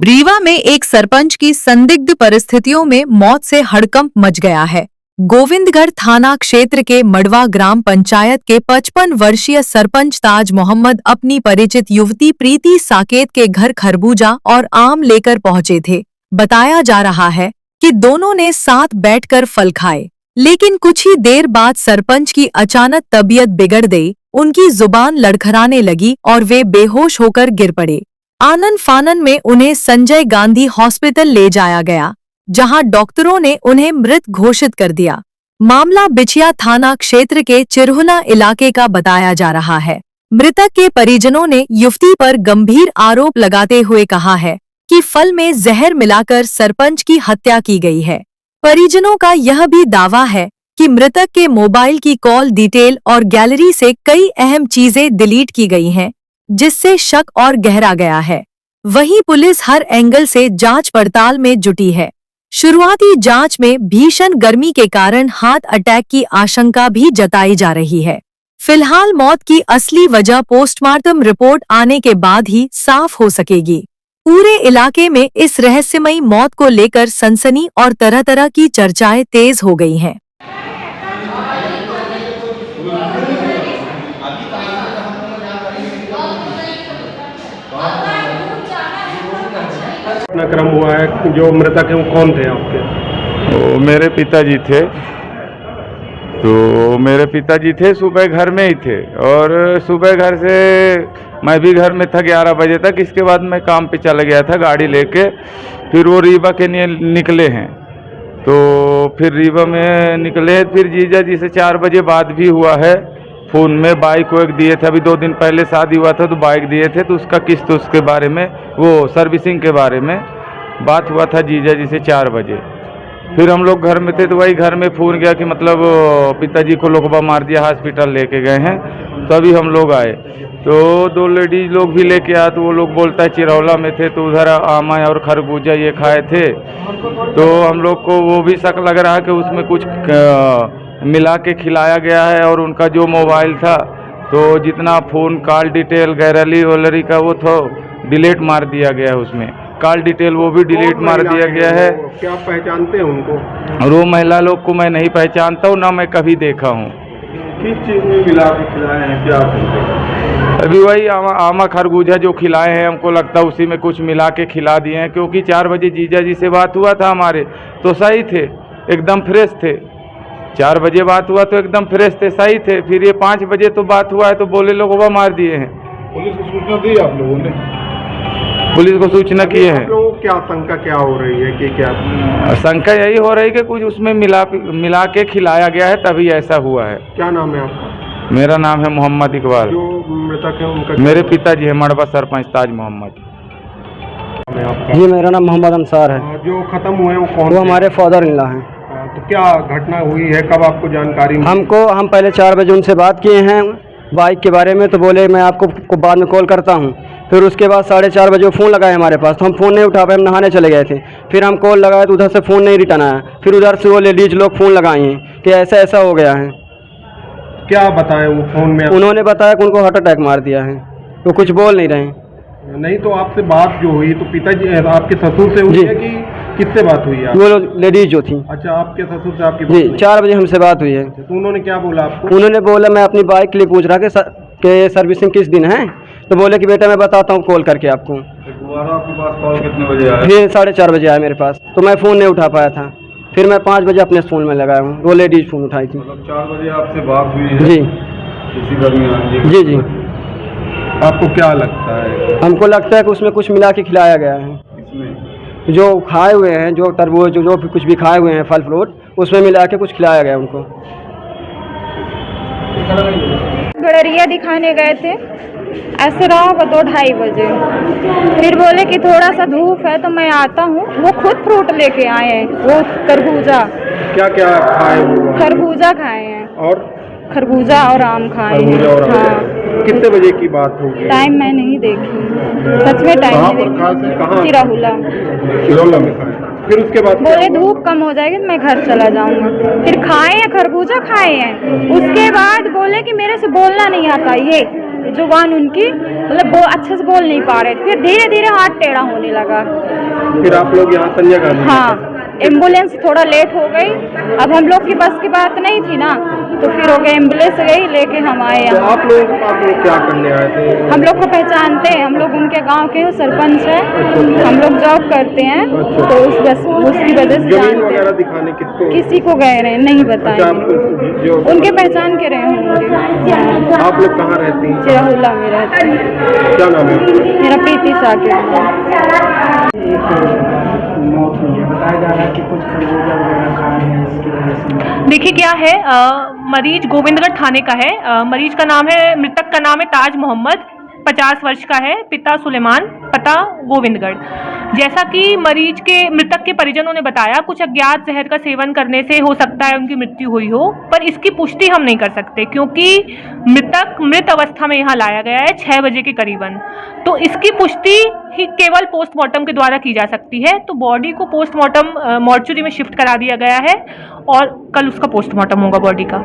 रीवा में एक सरपंच की संदिग्ध परिस्थितियों में मौत से हड़कंप मच गया है। गोविंदगढ़ थाना क्षेत्र के मड़वा ग्राम पंचायत के 55 वर्षीय सरपंच ताज मोहम्मद अपनी परिचित युवती प्रीति साकेत के घर खरबूजा और आम लेकर पहुंचे थे। बताया जा रहा है कि दोनों ने साथ बैठकर फल खाए, लेकिन कुछ ही देर बाद सरपंच की अचानक तबीयत बिगड़ गई। उनकी जुबान लड़खड़ाने लगी और वे बेहोश होकर गिर पड़े। आनन फानन में उन्हें संजय गांधी हॉस्पिटल ले जाया गया, जहां डॉक्टरों ने उन्हें मृत घोषित कर दिया। मामला बिछिया थाना क्षेत्र के चिरहुला इलाके का बताया जा रहा है। मृतक के परिजनों ने युवती पर गंभीर आरोप लगाते हुए कहा है कि फल में जहर मिलाकर सरपंच की हत्या की गई है। परिजनों का यह भी दावा है कि मृतक के मोबाइल की कॉल डिटेल और गैलरी से कई अहम चीजें डिलीट की गई हैं, जिससे शक और गहरा गया है। वहीं पुलिस हर एंगल से जांच पड़ताल में जुटी है। शुरुआती जांच में भीषण गर्मी के कारण हार्ट अटैक की आशंका भी जताई जा रही है। फिलहाल मौत की असली वजह पोस्टमार्टम रिपोर्ट आने के बाद ही साफ हो सकेगी। पूरे इलाके में इस रहस्यमयी मौत को लेकर सनसनी और तरह तरह की चर्चाएं तेज हो गई हैं। घटनाक्रम हुआ है, जो मृतक है वो कौन थे आपके? तो मेरे पिताजी थे। सुबह घर में ही थे और सुबह घर से मैं भी घर में था 11 बजे तक। इसके बाद मैं काम पे चला गया था गाड़ी लेके। फिर वो रीवा के लिए निकले हैं, तो फिर रीवा में निकले। फिर जीजा जी से 4 बजे बाद भी हुआ है। फ़ोन में बाइक वो एक दिए थे, अभी 2 दिन पहले शादी हुआ था तो बाइक दिए थे, तो उसका किस्त उसके बारे में, वो सर्विसिंग के बारे में बात हुआ था जीजा जी से 4 बजे। फिर हम लोग घर में थे तो वही घर में फ़ोन गया कि मतलब पिताजी को लोकबा मार दिया, हॉस्पिटल लेके गए हैं। तभी हम लोग आए तो 2 लेडीज लोग भी लेके आए, तो वो लोग बोलता है चिरौला में थे, तो उधर आमा और खरबूजा ये खाए थे। तो हम लोग को वो भी शक लग रहा है कि उसमें कुछ मिला के खिलाया गया है। और उनका जो मोबाइल था, तो जितना फ़ोन कॉल डिटेल गैलरी वैलरी का वो था डिलीट मार दिया गया है। उसमें कॉल डिटेल वो भी डिलीट मार दिया गया है। क्या पहचानते हैं उनको? और वो महिला लोग को मैं नहीं पहचानता हूँ, ना मैं कभी देखा हूँ। किस चीज़ में मिला के खिलाए हैं क्या? अभी वही आमा खरबूजा जो खिलाए हैं, हमको लगता है उसी में कुछ मिला के खिला दिए हैं। क्योंकि 4 बजे जीजा जी से बात हुआ था हमारे, तो सही थे, एकदम फ्रेश थे। 4 बजे बात हुआ तो एकदम फ्रेश थे, सही थे। फिर ये 5 बजे तो बात हुआ है तो बोले लोग वो मार दिए हैं। पुलिस को सूचना दी आप लोगों ने? पुलिस को सूचना किए हैं। क्या आशंका क्या हो रही है कि क्या? आशंका यही हो रही है कि कुछ उसमें मिला के खिलाया गया है, तभी ऐसा हुआ है। क्या नाम है आपका? मेरा नाम है मोहम्मद इकबाल। जो मृतक है उनका? मेरे पिताजी है मड़वा सरपंच ताज मोहम्मद। जी, मेरा नाम मोहम्मद अंसार है। जो खत्म हुए वो कौन? वो हमारे फादर इन लॉ हैं। तो क्या घटना हुई है, कब आपको जानकारी मिली? हम पहले 4 बजे उनसे बात किए हैं बाइक के बारे में, तो बोले मैं आपको बाद में कॉल करता हूँ। फिर उसके बाद 4:30 बजे फ़ोन लगाए हमारे पास, तो हम फ़ोन नहीं उठा पाए, हम नहाने चले गए थे। फिर हम कॉल लगाए तो उधर से फ़ोन नहीं रिटर्न आया। फिर उधर से वो लेडीज लोग फ़ोन लगाई हैं कि ऐसा ऐसा हो गया है। क्या बताएं वो फ़ोन में? उन्होंने बताया कि उनको हार्ट अटैक मार दिया है, तो कुछ बोल नहीं रहे। नहीं तो आपसे बात जो हुई तो पिताजी आपके ससुर से हुई है कि किससे बात हुई है? वो लेडीज जो थी। अच्छा, आपके ससुर से आपकी? जी, 4 बजे हमसे बात हुई है। तो उन्होंने क्या बोला आपको? उन्होंने बोला, मैं अपनी बाइक के लिए पूछ रहा कि सर्विसिंग किस दिन है, तो बोले कि बेटा मैं बताता हूँ कॉल करके आपको। दोबारा आपके पास कॉल कितने बजे आया? फिर 4:30 बजे आया मेरे पास, तो मैं फ़ोन नहीं उठा पाया था। फिर मैं 5 बजे अपने फ़ोन में लगाया हूँ, वो लेडीज फ़ोन उठाई थी। मतलब 4 बजे आपसे बात हुई है? जी इसी दरमियान? जी जी। आपको क्या लगता है? हमको लगता है कि उसमें कुछ मिला के खिलाया गया है। इसमें जो खाए हुए हैं, जो तरबूज जो भी कुछ भी खाए हुए हैं फल फ्रूट, उसमें मिला के कुछ खिलाया गया उनको। गड़रिया दिखाने गए थे, ऐसे रहा होगा 2-2:30 बजे। फिर बोले कि थोड़ा सा धूप है तो मैं आता हूँ। वो खुद फ्रूट लेके आए हैं, वो खरबूजा। क्या क्या खाए हुए? खरबूजा खाए हैं और खरबूजा और आम खाए हैं। हाँ। कितने बजे की बात होगी? टाइम मैं नहीं देखी, सच में टाइम नहीं देखी। चिरौला में खाए। फिर उसके बाद बोले धूप कम हो जाएगी तो मैं घर चला जाऊंगा। फिर खाए हैं, खरबूजा खाए हैं। उसके बाद बोले कि मेरे से बोलना नहीं आता, ये जुबान उनकी मतलब वो अच्छे से बोल नहीं पा रहे थे। फिर धीरे धीरे हाथ टेढ़ा होने लगा। फिर आप लोग यहाँ संजय गांधी? हाँ, एम्बुलेंस थोड़ा लेट हो गई। अब हम लोग की बस की बात नहीं थी ना, तो फिर हो गया एम्बुलेंस गई लेके हम आए तो यहाँ। आप लोगों के पास लोग क्या करने आए थे? हम लोग को पहचानते हैं, हम लोग उनके गांव के सरपंच हैं, हम लोग जॉब करते हैं, तो उसकी वजह से जमीन जानते वगैरह हैं। दिखाने किसको? किसी को गए रहे नहीं अच्छा, बताएंगे, आपको जो उनके पहचान के रहे होंगे। आप लोग कहाँ रहती हैं? चिराहुला में रहते हैं। क्या नाम है आपका? मेरा प्रीति साकेत। मौत हुई है, बताया जा रहा है कि कुछ खरबूजा वगैरह खाए हैं, इसकी वजह से। देखिए क्या है, मरीज गोविंदगढ़ थाने का है। मरीज का नाम है, मृतक का नाम है ताज मोहम्मद, 50 वर्ष का है, पिता सुलेमान, पता गोविंदगढ़। जैसा कि मरीज के मृतक के परिजनों ने बताया, कुछ अज्ञात जहर का सेवन करने से हो सकता है उनकी मृत्यु हुई हो, पर इसकी पुष्टि हम नहीं कर सकते क्योंकि मृतक मृत अवस्था में यहाँ लाया गया है 6 बजे के करीबन। तो इसकी पुष्टि ही केवल पोस्टमार्टम के द्वारा की जा सकती है। तो बॉडी को पोस्टमार्टम मॉर्चुरी में शिफ्ट करा दिया गया है और कल उसका पोस्टमार्टम होगा बॉडी का।